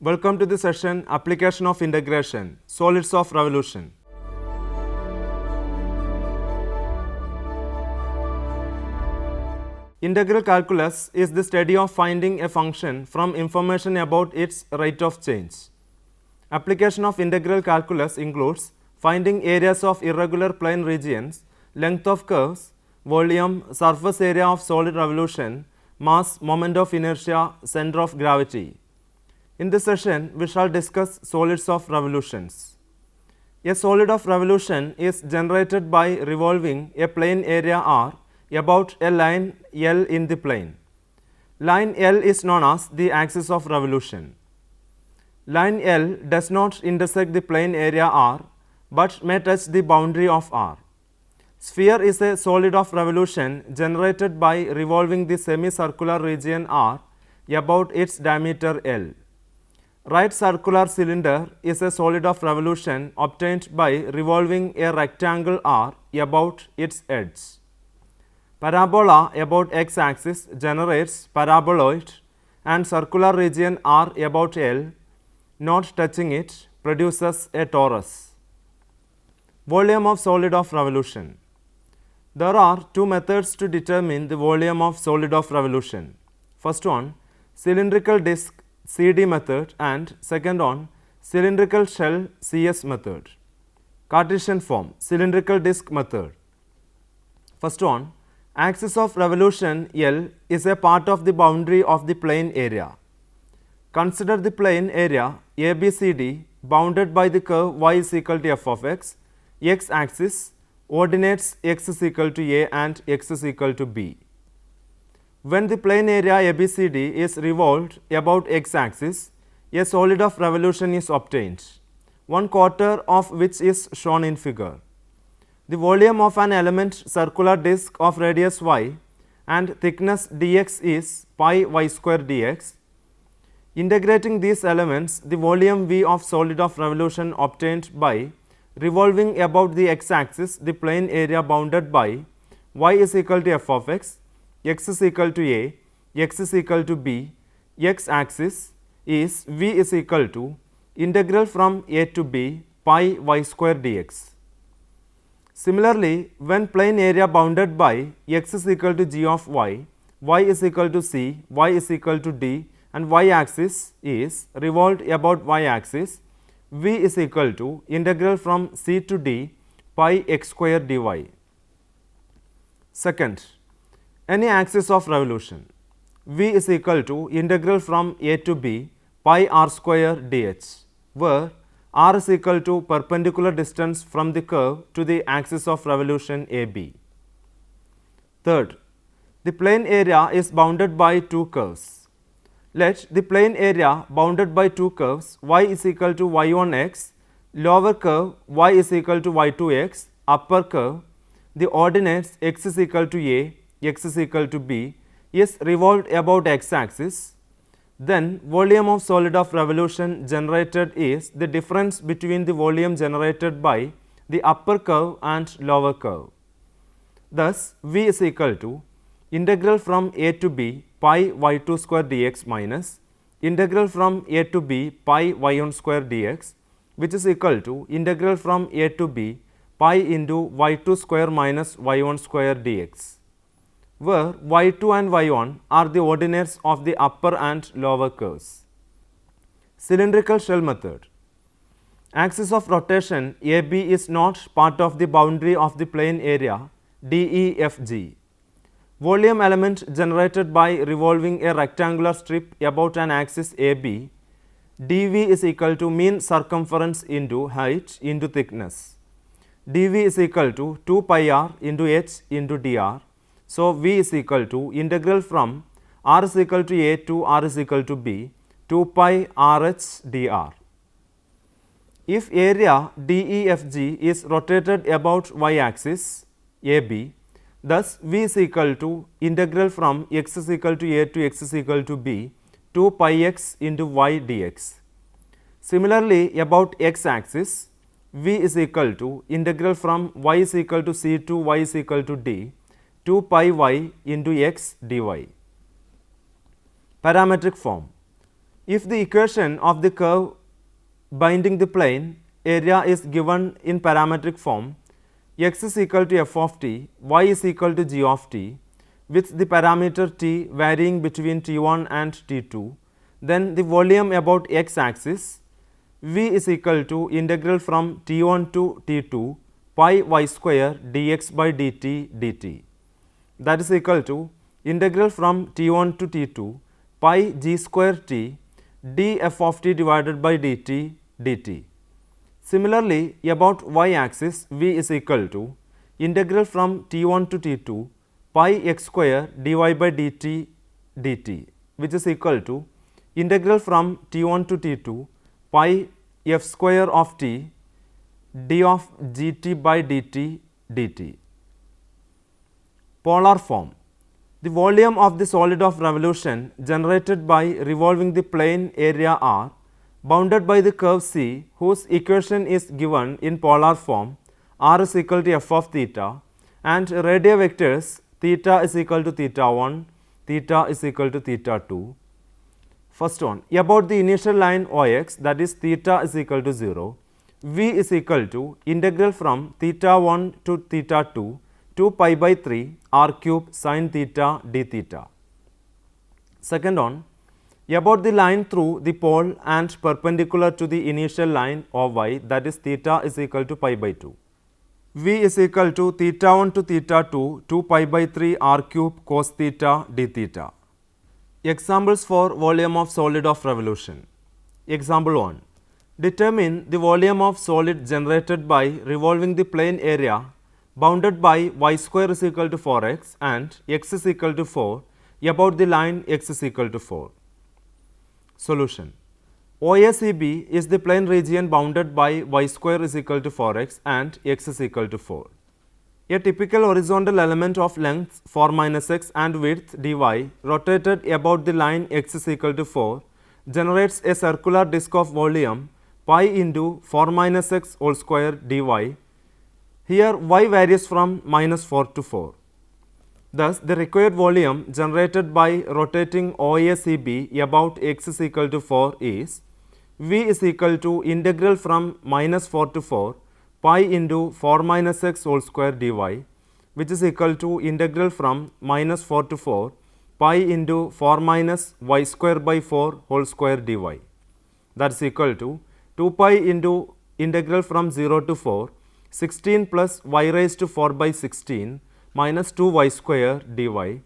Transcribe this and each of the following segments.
Welcome to the session Application of Integration, Solids of Revolution. Integral calculus is the study of finding a function from information about its rate of change. Application of integral calculus includes finding areas of irregular plane regions, length of curves, volume, surface area of solid revolution, mass, moment of inertia, center of gravity. In this session, we shall discuss solids of revolutions. A solid of revolution is generated by revolving a plane area R about a line L in the plane. Line L is known as the axis of revolution. Line L does not intersect the plane area R, but may touch the boundary of R. Sphere is a solid of revolution generated by revolving the semicircular region R about its diameter L. Right circular cylinder is a solid of revolution obtained by revolving a rectangle R about its edge. Parabola about x-axis generates paraboloid, and circular region R about L, not touching it, produces a torus. Volume of solid of revolution. There are two methods to determine the volume of solid of revolution. First one, cylindrical disc CD method, and second one, cylindrical shell CS method. Cartesian form, cylindrical disc method. First one, axis of revolution L is a part of the boundary of the plane area. Consider the plane area ABCD bounded by the curve y is equal to f of x axis, ordinates x is equal to a and x is equal to b. When the plane area ABCD is revolved about x-axis, a solid of revolution is obtained, 1/4 of which is shown in figure. The volume of an element circular disc of radius y and thickness dx is pi y square dx. Integrating these elements, the volume V of solid of revolution obtained by revolving about the x-axis, the plane area bounded by y is equal to f of x is equal to a, x is equal to b, x-axis is V is equal to integral from a to b pi y square dx. Similarly, when plane area bounded by x is equal to g of y is equal to c, y is equal to d, and y-axis is revolved about y-axis, V is equal to integral from c to d pi x square dy. Second, any axis of revolution, V is equal to integral from a to b pi r square dh, where r is equal to perpendicular distance from the curve to the axis of revolution AB. Third, the plane area is bounded by two curves. Let the plane area bounded by two curves y is equal to y1x, lower curve y is equal to y2x, upper curve, the ordinates x is equal to a, x is equal to b is revolved about x-axis, then volume of solid of revolution generated is the difference between the volume generated by the upper curve and lower curve. Thus, V is equal to integral from a to b pi y2 square dx minus integral from a to b pi y1 square dx, which is equal to integral from a to b pi into y2 square minus y1 square dx, where y2 and y1 are the ordinates of the upper and lower curves. Cylindrical shell method. Axis of rotation AB is not part of the boundary of the plane area DEFG. Volume element generated by revolving a rectangular strip about an axis AB, dV is equal to mean circumference into height into thickness. dV is equal to 2 pi r into h into dr. So, V is equal to integral from r is equal to a to r is equal to b 2 pi rh dr. If area DEFG is rotated about y axis AB, thus V is equal to integral from x is equal to a to x is equal to b 2 pi x into y dx. Similarly, about x axis, V is equal to integral from y is equal to c to y is equal to d 2 pi y into x dy. Parametric form. If the equation of the curve binding the plane area is given in parametric form, x is equal to f of t, y is equal to g of t, with the parameter t varying between t1 and t2, then the volume about x axis v is equal to integral from t1 to t2 pi y square dx by dt dt. That is equal to integral from t1 to t2 pi g square t df of t divided by dt dt. Similarly, about y axis v is equal to integral from t1 to t2 pi x square dy by dt dt, which is equal to integral from t1 to t2 pi f square of t d of gt by dt dt. Polar form. The volume of the solid of revolution generated by revolving the plane area R bounded by the curve C, whose equation is given in polar form r is equal to f of theta, and radial vectors theta is equal to theta 1, theta is equal to theta 2. First one, about the initial line OX, that is theta is equal to 0, v is equal to integral from theta 1 to theta 2 to pi by 3 r cube sin theta d theta. Second one, about the line through the pole and perpendicular to the initial line of y, that is theta is equal to pi by 2. V is equal to theta 1 to theta 2 to pi by 3 r cube cos theta d theta. Examples for volume of solid of revolution. Example 1. Determine the volume of solid generated by revolving the plane area bounded by y square is equal to 4x and x is equal to 4 about the line x is equal to 4. Solution. OACB is the plane region bounded by y square is equal to 4x and x is equal to 4. A typical horizontal element of length 4 minus x and width dy rotated about the line x is equal to 4 generates a circular disk of volume pi into 4 minus x whole square dy. Here y varies from minus 4 to 4. Thus, the required volume generated by rotating OACB about x is equal to 4 is v is equal to integral from minus 4 to 4 pi into 4 minus x whole square dy, which is equal to integral from minus 4 to 4 pi into 4 minus y square by 4 whole square dy. That is equal to 2 pi into integral from 0 to 4 16 plus y raised to 4 by 16 minus 2y square dy,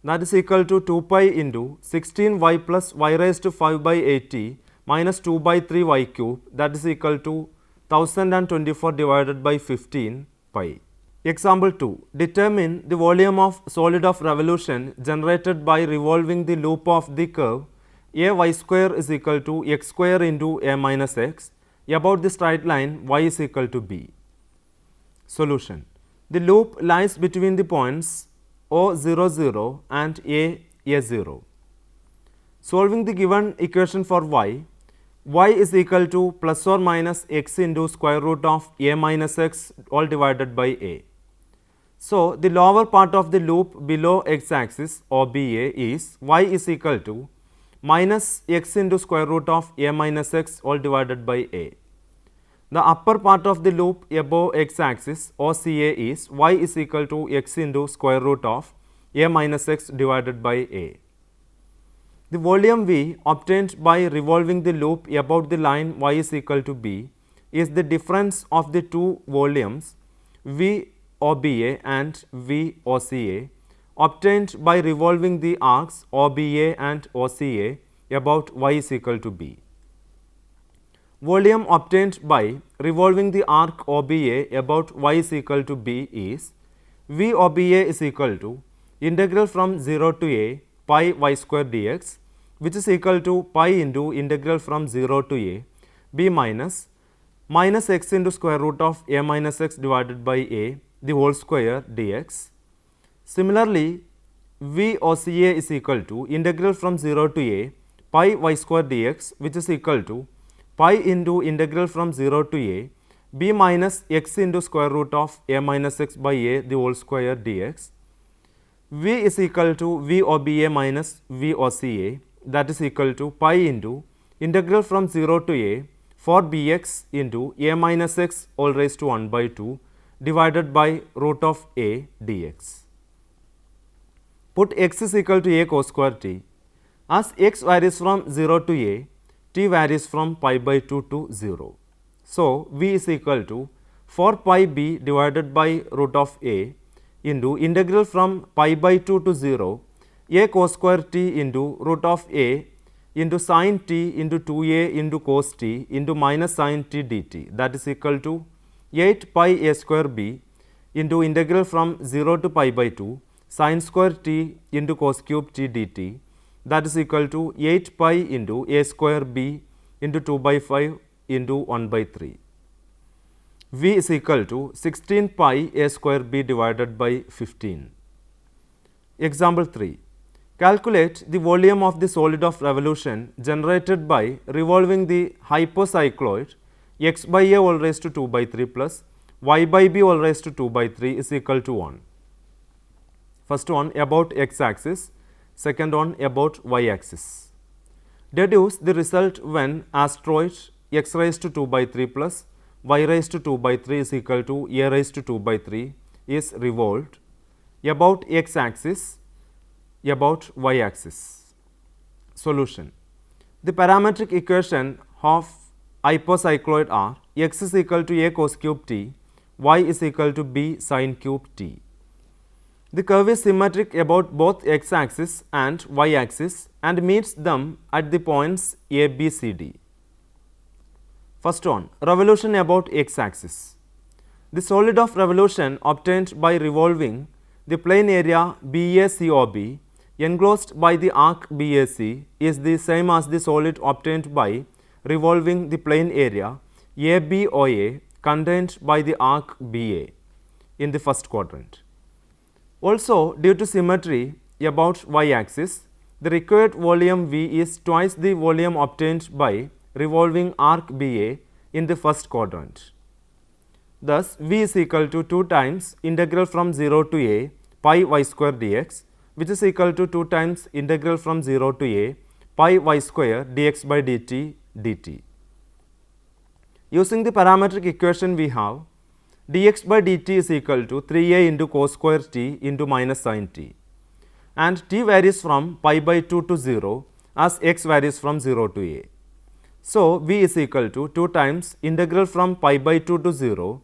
that is equal to 2 pi into 16y plus y raised to 5 by 80 minus 2 by 3 y cube, that is equal to 1024 divided by 15 pi. Example 2. Determine the volume of solid of revolution generated by revolving the loop of the curve a y square is equal to x square into a minus x about the straight line y is equal to b. Solution. The loop lies between the points O00 and A0. Solving the given equation for y is equal to plus or minus x into square root of a minus x all divided by a. So, the lower part of the loop below x axis OBA is y is equal to minus x into square root of a minus x all divided by a. The upper part of the loop above x axis OCA is y is equal to x into square root of a minus x divided by a. The volume V obtained by revolving the loop about the line y is equal to b is the difference of the two volumes V OBA and V OCA obtained by revolving the arcs OBA and OCA about y is equal to b. Volume obtained by revolving the arc OBA about y is equal to b is V OBA is equal to integral from 0 to a pi y square dx, which is equal to pi into integral from 0 to a b minus x into square root of a minus x divided by a the whole square dx. Similarly, V OCA is equal to integral from 0 to a pi y square dx, which is equal to pi into integral from 0 to a b minus x into square root of a minus x by a the whole square dx. V is equal to V OBA minus V OCA, that is equal to pi into integral from 0 to a for bx into a minus x all raised to 1 by 2 divided by root of a dx. Put x is equal to a cos square t. As x varies from 0 to a, t varies from pi by 2 to 0. So, v is equal to 4 pi b divided by root of a into integral from pi by 2 to 0 a cos square t into root of a into sin t into 2a into cos t into minus sin t dt, that is equal to 8 pi a square b into integral from 0 to pi by 2 sin square t into cos cube t dt, that is equal to 8 pi into a square b into 2 by 5 into 1 by 3. V is equal to 16 pi a square b divided by 15. Example 3. Calculate the volume of the solid of revolution generated by revolving the hypocycloid x by a all raised to 2 by 3 plus y by b all raised to 2 by 3 is equal to 1. First one about x axis, second one about y axis. Deduce the result when asteroid x raised to 2 by 3 plus y raised to 2 by 3 is equal to a raised to 2 by 3 is revolved about x axis, about y axis. Solution. The parametric equation of hypocycloid are x is equal to a cos cube t, y is equal to b sin cube t. The curve is symmetric about both x axis and y axis and meets them at the points a, b, c, d. First one, revolution about x axis. The solid of revolution obtained by revolving the plane area BACOB enclosed by the arc BAC is the same as the solid obtained by revolving the plane area ABOA contained by the arc BA in the first quadrant. Also, due to symmetry about y axis, the required volume V is twice the volume obtained by revolving arc BA in the first quadrant. Thus, V is equal to 2 times integral from 0 to a pi y square dx, which is equal to 2 times integral from 0 to a pi y square dx by dt dt. Using the parametric equation we have dx by dt is equal to 3a into cos square t into minus sin t, and t varies from pi by 2 to 0 as x varies from 0 to a. So, V is equal to 2 times integral from pi by 2 to 0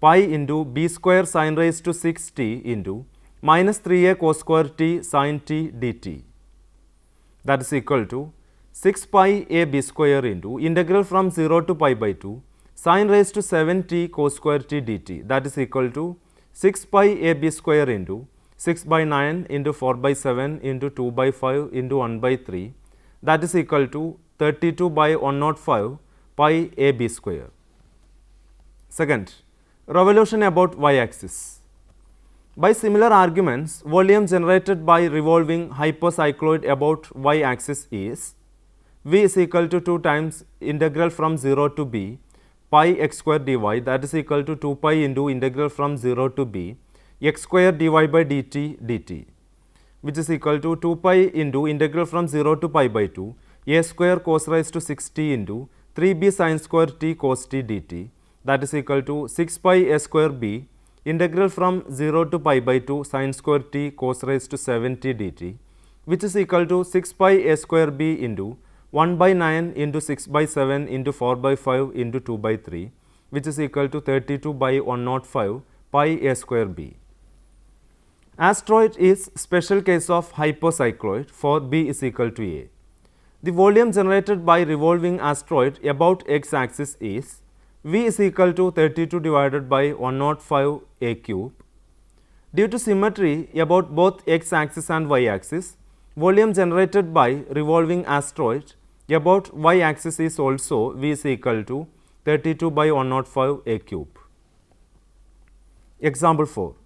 pi into b square sin raised to 6 t into minus 3a cos square t sin t dt, that is equal to 6 pi a b square into integral from 0 to pi by 2 sin raised to 7 t cos square t dt, that is equal to 6 pi a b square into 6 by 9 into 4 by 7 into 2 by 5 into 1 by 3, that is equal to 32 by 105 pi a b square. Second, revolution about y axis. By similar arguments, volume generated by revolving hypocycloid about y axis is V is equal to 2 times integral from 0 to b pi x square dy, that is equal to 2 pi into integral from 0 to b x square dy by dt dt, which is equal to 2 pi into integral from 0 to pi by 2 a square cos raised to 6 t into 3b sin square t cos t dt, that is equal to 6 pi a square b integral from 0 to pi by 2 sin square t cos raised to 7 t dt, which is equal to 6 pi a square b into 1 by 9 into 6 by 7 into 4 by 5 into 2 by 3, which is equal to 32 by 105 pi a square b. Asteroid is special case of hypocycloid for b is equal to a. The volume generated by revolving asteroid about x axis is V is equal to 32 divided by 105 a cube. Due to symmetry about both x axis and y axis, volume generated by revolving asteroid about y axis is also V is equal to 32 by 105 a cube. Example 4.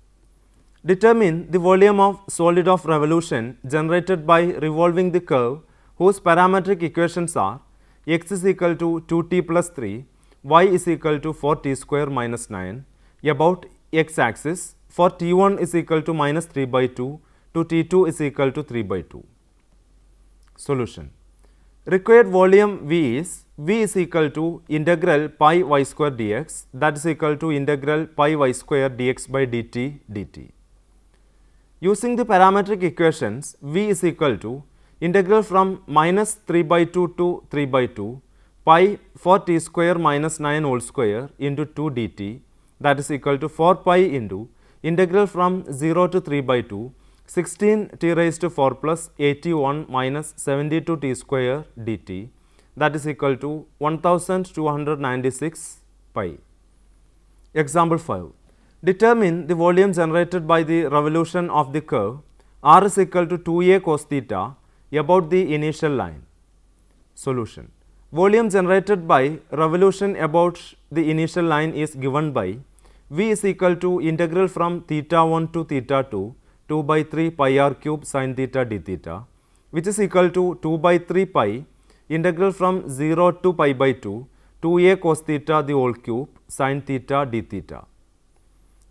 Determine the volume of solid of revolution generated by revolving the curve whose parametric equations are x is equal to 2t plus 3, y is equal to 4t square minus 9 about x axis for t1 is equal to minus 3 by 2 to t2 is equal to 3 by 2. Solution. Required volume V is equal to integral pi y square dx, that is equal to integral pi y square dx by dt. Using the parametric equations, V is equal to integral from minus 3 by 2 to 3 by 2 pi for t square minus 9 whole square into 2 dt, that is equal to 4 pi into integral from 0 to 3 by 2 16 t raised to 4 plus 81 minus 72 t square dt, that is equal to 1296 pi. Example 5. Determine the volume generated by the revolution of the curve r is equal to 2a cos theta about the initial line. Solution. Volume generated by revolution about the initial line is given by V is equal to integral from theta 1 to theta 2 2 by 3 pi r cube sin theta d theta, which is equal to 2 by 3 pi integral from 0 to pi by 2 2a cos theta the whole cube sin theta d theta,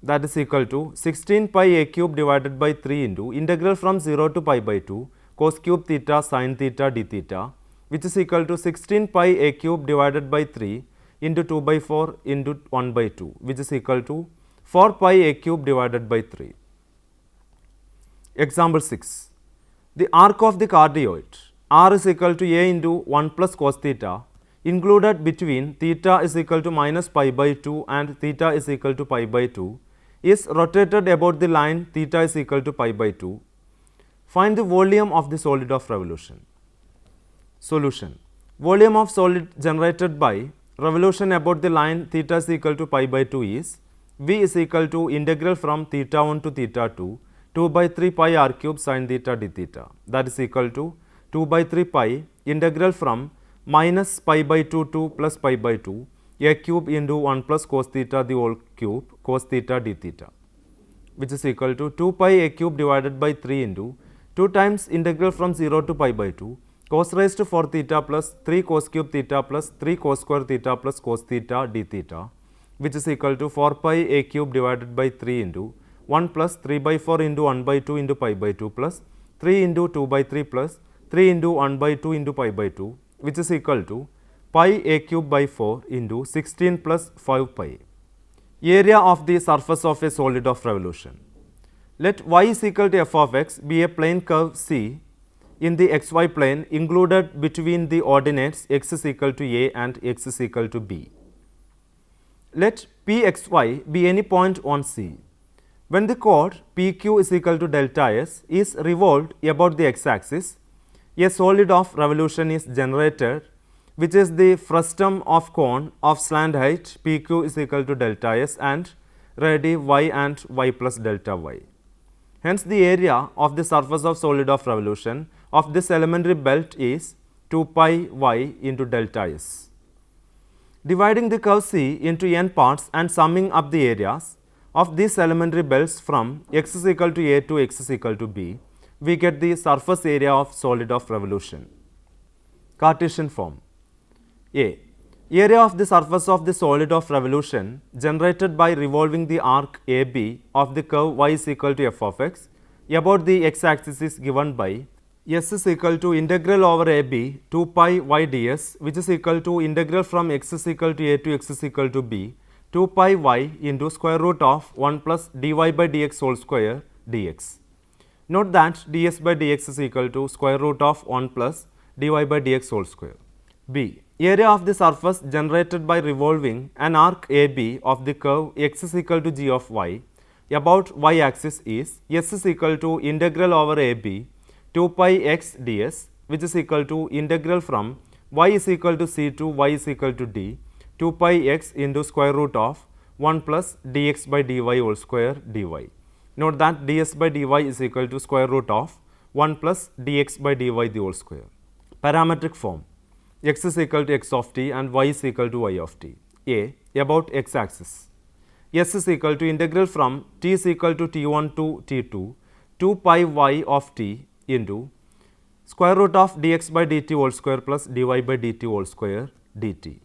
that is equal to 16 pi a cube divided by 3 into integral from 0 to pi by 2 cos cube theta sin theta d theta, which is equal to 16 pi a cube divided by 3 into 2 by 4 into 1 by 2, which is equal to 4 pi a cube divided by 3. Example 6. The arc of the cardioid r is equal to a into 1 plus cos theta included between theta is equal to minus pi by 2 and theta is equal to pi by 2 is rotated about the line theta is equal to pi by 2. Find the volume of the solid of revolution. Solution. Volume of solid generated by revolution about the line theta is equal to pi by 2 is V is equal to integral from theta 1 to theta 2 2 by 3 pi r cube sin theta d theta, that is equal to 2 by 3 pi integral from minus pi by 2 to plus pi by 2 a cube into 1 plus cos theta the whole cube cos theta d theta, which is equal to 2 pi a cube divided by 3 into 2 times integral from 0 to pi by 2 cos raised to 4 theta plus 3 cos cube theta plus 3 cos square theta plus cos theta d theta, which is equal to 4 pi a cube divided by 3 into 1 plus 3 by 4 into 1 by 2 into pi by 2 plus 3 into 2 by 3 plus 3 into 1 by 2 into pi by 2, which is equal to pi a cube by 4 into 16 plus 5 pi. Area of the surface of a solid of revolution. Let y is equal to f of x be a plane curve C in the xy plane included between the ordinates x is equal to a and x is equal to b. Let pxy be any point on C. When the chord PQ is equal to delta S is revolved about the x-axis, a solid of revolution is generated, which is the frustum of cone of slant height PQ is equal to delta S and radii y and y plus delta y. Hence, the area of the surface of solid of revolution of this elementary belt is 2 pi y into delta S. Dividing the curve C into n parts and summing up the areas of these elementary belts from x is equal to a to x is equal to b, we get the surface area of solid of revolution. Cartesian form. A. Area of the surface of the solid of revolution generated by revolving the arc AB of the curve y is equal to f of x about the x-axis is given by S is equal to integral over AB 2 pi y ds, which is equal to integral from x is equal to a to x is equal to b 2 pi y into square root of 1 plus dy by dx whole square dx. Note that ds by dx is equal to square root of 1 plus dy by dx whole square. B. Area of the surface generated by revolving an arc AB of the curve x is equal to g of y about y axis is S is equal to integral over AB 2 pi x ds, which is equal to integral from y is equal to c to y is equal to d 2 pi x into square root of 1 plus dx by dy whole square dy. Note that ds by dy is equal to square root of 1 plus dx by dy the whole square. Parametric form. X is equal to x of t and y is equal to y of t. A. About x axis. S is equal to integral from t is equal to t1 to t2 2 pi y of t into square root of dx by dt whole square plus dy by dt whole square dt.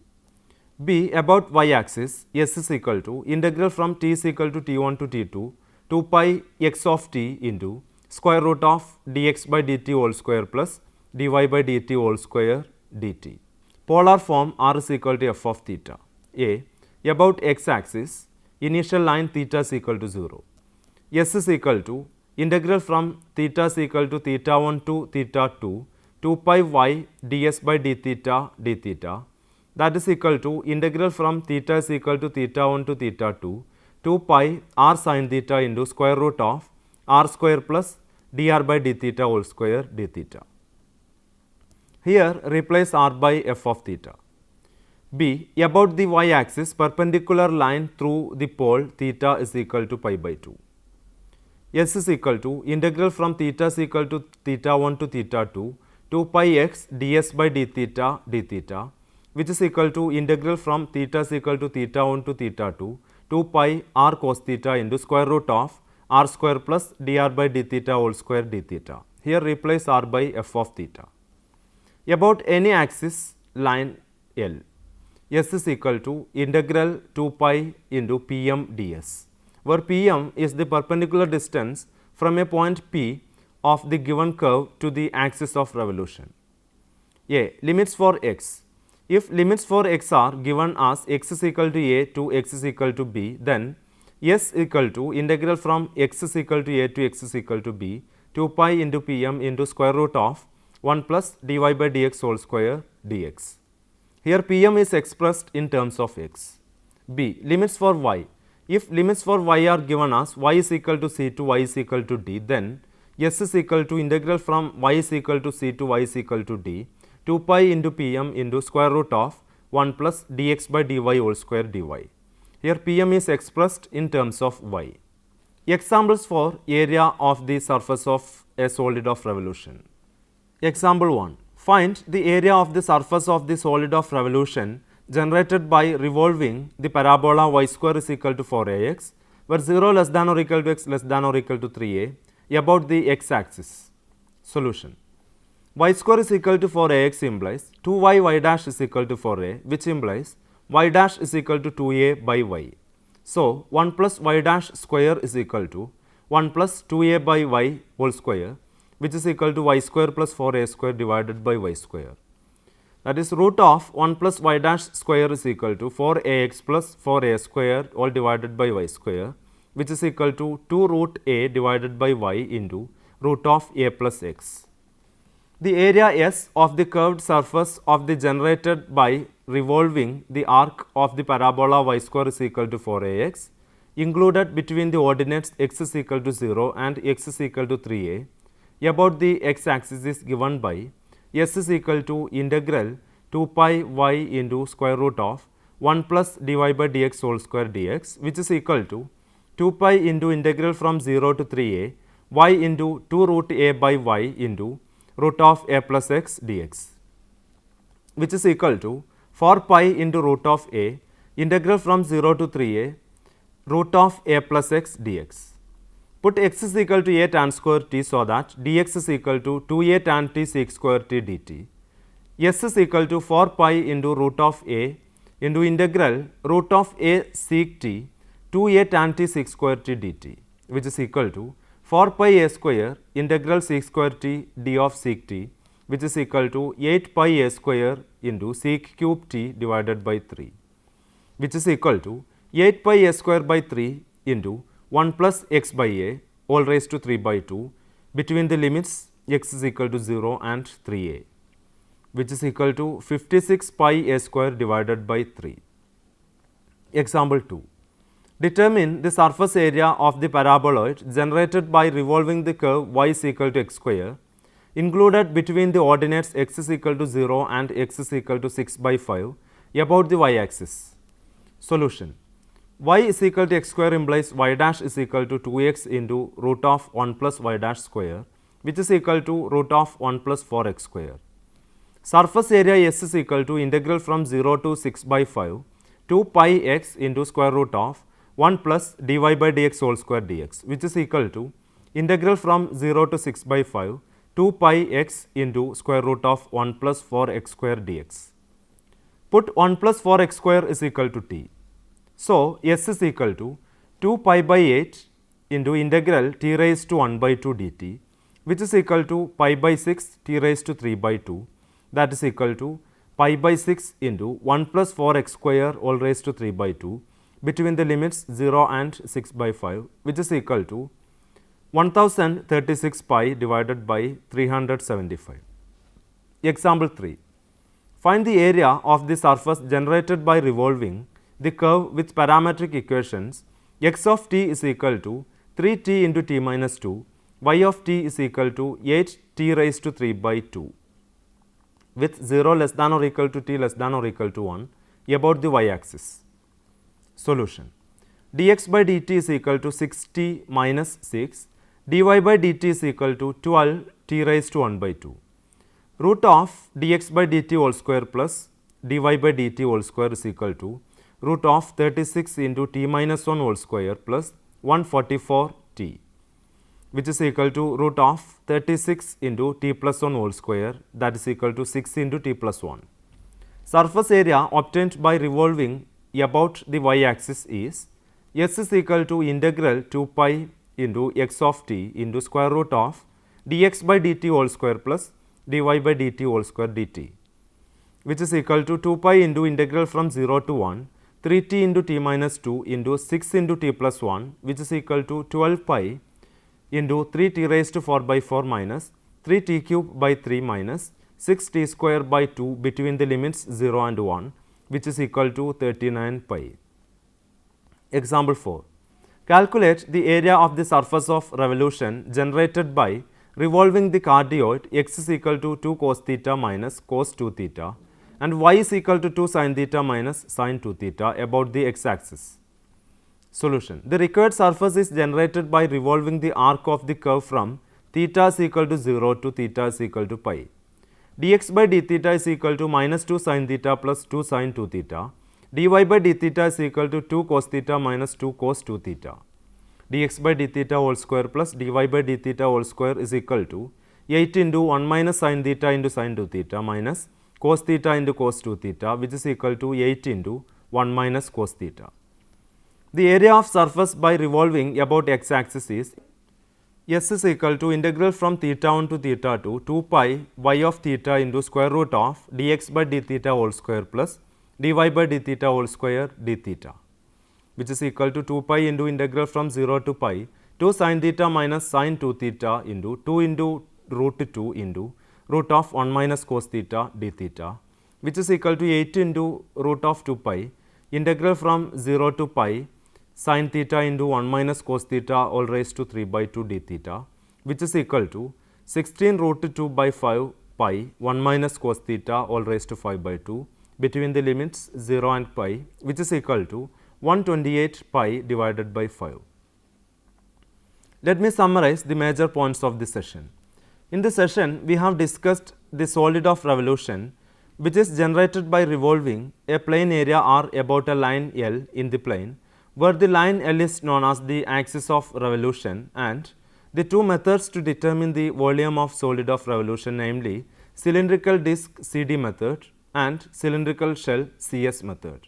B. About y axis, S is equal to integral from t is equal to t1 to t2 2 pi x of t into square root of dx by dt whole square plus dy by dt whole square dt. Polar form r is equal to f of theta. A. About x axis, initial line theta is equal to 0. S is equal to integral from theta is equal to theta 1 to theta 2, 2 pi y ds by d theta d theta, that is equal to integral from theta is equal to theta 1 to theta 2, 2 pi r sin theta into square root of r square plus dr by d theta whole square d theta. Here replace r by f of theta. B. About the y axis, perpendicular line through the pole theta is equal to pi by 2. S is equal to integral from theta is equal to theta 1 to theta 2, 2 pi x ds by d theta, which is equal to integral from theta is equal to theta 1 to theta 2, 2 pi r cos theta into square root of r square plus dr by d theta whole square d theta. Here replace r by f of theta. About any axis line L, S is equal to integral 2 pi into Pm ds, where Pm is the perpendicular distance from a point P of the given curve to the axis of revolution. A. Limits for x. If limits for x are given as x is equal to a to x is equal to b, then S equal to integral from x is equal to a to x is equal to b, 2 pi into Pm into square root of 1 plus dy by dx whole square dx. Here Pm is expressed in terms of x. B. Limits for y. If limits for y are given as y is equal to c to y is equal to d, then S is equal to integral from y is equal to c to y is equal to d, 2 pi into Pm into square root of 1 plus dx by dy whole square dy. Here Pm is expressed in terms of y. Examples for area of the surface of a solid of revolution. Example 1. Find the area of the surface of the solid of revolution generated by revolving the parabola y square is equal to 4ax, where 0 less than or equal to x less than or equal to 3a about the x axis. Solution. Y square is equal to 4ax implies 2y y dash is equal to 4a, which implies y dash is equal to 2a by y. So 1 plus y dash square is equal to 1 plus 2a by y whole square, which is equal to y square plus 4a square divided by y square. That is root of 1 plus y dash square is equal to 4ax plus 4a square all divided by y square, which is equal to 2 root a divided by y into root of a plus x. The area S of the curved surface of the generated by revolving the arc of the parabola y square is equal to 4ax included between the ordinates x is equal to 0 and x is equal to 3a about the x axis is given by S is equal to integral 2 pi y into square root of 1 plus dy by dx whole square dx, which is equal to 2 pi into integral from 0 to 3a y into 2 root a by y into root of a plus x dx, which is equal to 4 pi into root of a integral from 0 to 3a root of a plus x dx. Put x is equal to a tan square t so that dx is equal to 2a tan t sec square t dt. S is equal to 4 pi into root of a into integral root of a sec t 2a tan t sec square t dt, which is equal to 4 pi a square integral sec square t d of sec t, which is equal to 8 pi a square into sec cube t divided by 3, which is equal to 8 pi a square by 3 into 1 plus x by a all raised to 3 by 2 between the limits x is equal to 0 and 3a, which is equal to 56 pi a square divided by 3. Example 2. Determine the surface area of the paraboloid generated by revolving the curve y is equal to x square included between the ordinates x is equal to 0 and x is equal to 6 by 5 about the y axis. Solution. Y is equal to x square implies y dash is equal to 2x into root of 1 plus y dash square, which is equal to root of 1 plus 4x square. Surface area S is equal to integral from 0 to 6 by 5 2 pi x into square root of 1 plus dy by dx whole square dx, which is equal to integral from 0 to 6 by 5 2 pi x into square root of 1 plus 4x square dx. Put 1 plus 4x square is equal to t. So S is equal to 2 pi by 8 into integral t raised to 1 by 2 dt, which is equal to pi by 6 t raised to 3 by 2 that is equal to pi by 6 into 1 plus 4x square all raised to 3 by 2 between the limits 0 and 6 by 5, which is equal to 1036 pi divided by 375. Example 3. Find the area of the surface generated by revolving the curve with parametric equations x of t is equal to 3t into t minus 2, y of t is equal to 8t raised to 3 by 2 with 0 less than or equal to t less than or equal to 1 about the y axis. Solution. Dx by dt is equal to 6t minus 6, dy by dt is equal to 12t raised to 1 by 2. Root of dx by dt whole square plus dy by dt whole square is equal to root of 36 into t minus 1 whole square plus 144t, which is equal to root of 36 into t plus 1 whole square, that is equal to 6 into t plus 1. Surface area obtained by revolving about the y axis is s is equal to integral 2 pi into x of t into square root of dx by dt whole square plus dy by dt whole square dt, which is equal to 2 pi into integral from 0 to 1 3t into t minus 2 into 6 into t plus 1, which is equal to 12 pi into 3t raised to 4 by 4 minus 3t cube by 3 minus 6t square by 2 between the limits 0 and 1, which is equal to 39 pi. Example 4. Calculate the area of the surface of revolution generated by revolving the cardioid x is equal to 2 cos theta minus cos 2 theta and y is equal to 2 sin theta minus sin 2 theta about the x axis. Solution. The required surface is generated by revolving the arc of the curve from theta is equal to 0 to theta is equal to pi. Dx by d theta is equal to minus 2 sin theta plus 2 sin 2 theta. Dy by d theta is equal to 2 cos theta minus 2 cos 2 theta. Dx by d theta whole square plus dy by d theta whole square is equal to 8 into 1 minus sin theta into sin 2 theta minus cos theta into cos 2 theta, which is equal to 8 into 1 minus cos theta. The area of surface by revolving about x axis is s is equal to integral from theta 1 to theta 2 2 pi y of theta into square root of dx by d theta whole square plus dy by d theta whole square d theta, which is equal to 2 pi into integral from 0 to pi 2 sin theta minus sin 2 theta into 2 into root 2 into root of 1 minus cos theta d theta, which is equal to 8 into root of 2 pi integral from 0 to pi sin theta into 1 minus cos theta all raised to 3 by 2 d theta, which is equal to 16 root 2 by 5 pi 1 minus cos theta all raised to 5 by 2 between the limits 0 and pi, which is equal to 128 pi divided by 5. Let me summarize the major points of this session. In this session, we have discussed the solid of revolution, which is generated by revolving a plane area R about a line L in the plane, where the line L is known as the axis of revolution, and the two methods to determine the volume of solid of revolution, namely cylindrical disc CD method and cylindrical shell CS method.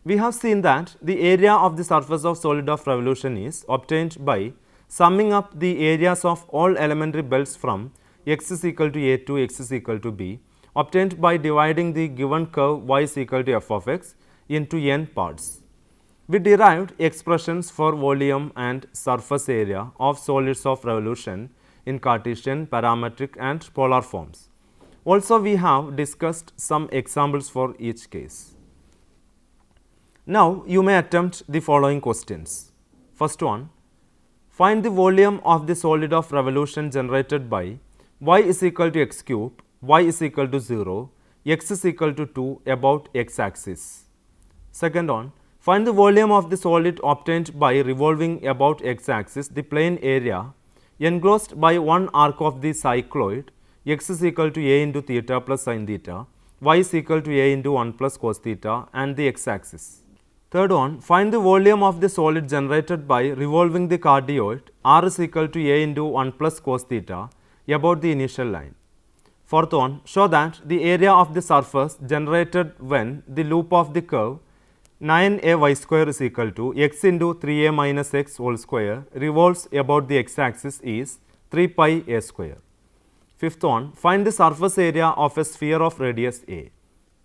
We have seen that the area of the surface of solid of revolution is obtained by summing up the areas of all elementary belts from x is equal to a to x is equal to b, obtained by dividing the given curve y is equal to f of x into n parts. We derived expressions for volume and surface area of solids of revolution in Cartesian, parametric and polar forms. Also, we have discussed some examples for each case. Now, you may attempt the following questions. First one, find the volume of the solid of revolution generated by y is equal to x cube, y is equal to 0, x is equal to 2 about x axis. Second one, find the volume of the solid obtained by revolving about x axis the plane area enclosed by one arc of the cycloid x is equal to a into theta plus sin theta, y is equal to a into 1 plus cos theta and the x axis. Third one, find the volume of the solid generated by revolving the cardioid R is equal to a into 1 plus cos theta about the initial line. Fourth one, show that the area of the surface generated when the loop of the curve 9a y square is equal to x into 3a minus x whole square revolves about the x axis is 3 pi a square. Fifth one, find the surface area of a sphere of radius a.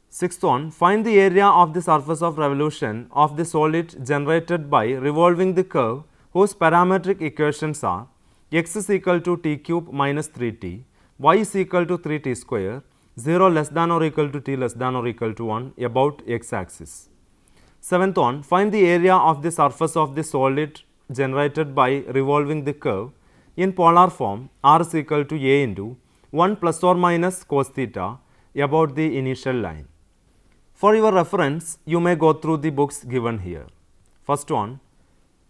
Sixth one, find the area of the surface of revolution of the solid generated by revolving the curve whose parametric equations are x is equal to t cube minus 3t, y is equal to 3t square, 0 less than or equal to t less than or equal to 1 about x axis. Seventh one, find the area of the surface of the solid generated by revolving the curve in polar form r is equal to a into 1 plus or minus cos theta about the initial line. For your reference, you may go through the books given here. First one,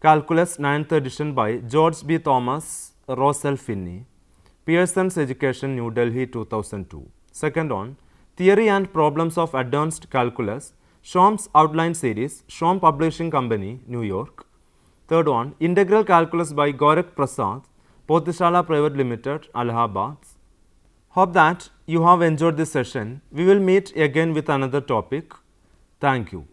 Calculus 9th edition by George B. Thomas, Rosel Finney, Pearson's Education, New Delhi 2002. Second one, Theory and Problems of Advanced Calculus, Shom's Outline Series, Shom Publishing Company, New York. Third one, Integral Calculus by Gorak Prasad, Pothshala Private Limited, Allahabad. Hope that you have enjoyed this session. We will meet again with another topic. Thank you.